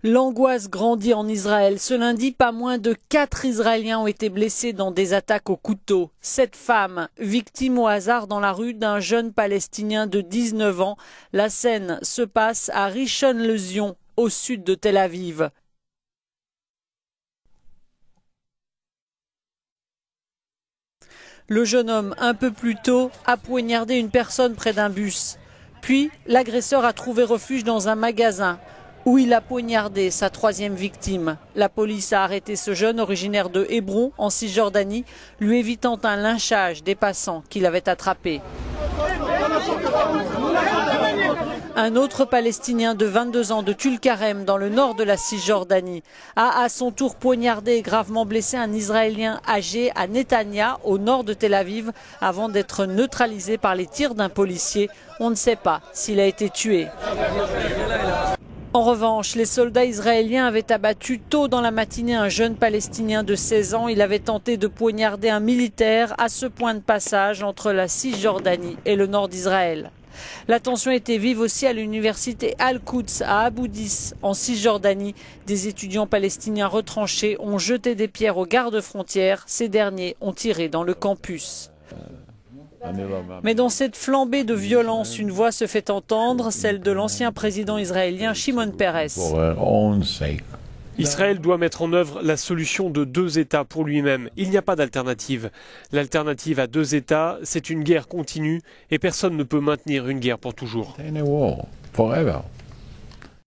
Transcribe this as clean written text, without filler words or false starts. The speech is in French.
L'angoisse grandit en Israël. Ce lundi, pas moins de 4 Israéliens ont été blessés dans des attaques au couteau. 7 femmes, victimes au hasard dans la rue d'un jeune Palestinien de 19 ans. La scène se passe à Rishon LeZion, au sud de Tel Aviv. Le jeune homme, un peu plus tôt, a poignardé une personne près d'un bus. Puis, l'agresseur a trouvé refuge dans un magasin, où il a poignardé sa 3e victime. La police a arrêté ce jeune originaire de Hébron, en Cisjordanie, lui évitant un lynchage des passants qui l'avaient attrapé. Un autre Palestinien de 22 ans de Tulkarem, dans le nord de la Cisjordanie, a à son tour poignardé et gravement blessé un Israélien âgé à Netanya, au nord de Tel Aviv, avant d'être neutralisé par les tirs d'un policier. On ne sait pas s'il a été tué. En revanche, les soldats israéliens avaient abattu tôt dans la matinée un jeune Palestinien de 16 ans. Il avait tenté de poignarder un militaire à ce point de passage entre la Cisjordanie et le nord d'Israël. La tension était vive aussi à l'université Al-Quds à Abu Dis, en Cisjordanie. Des étudiants palestiniens retranchés ont jeté des pierres aux gardes-frontières. Ces derniers ont tiré dans le campus. Mais dans cette flambée de violence, une voix se fait entendre, celle de l'ancien président israélien Shimon Peres. Israël doit mettre en œuvre la solution de 2 États pour lui-même. Il n'y a pas d'alternative. L'alternative à 2 États, c'est une guerre continue et personne ne peut maintenir une guerre pour toujours.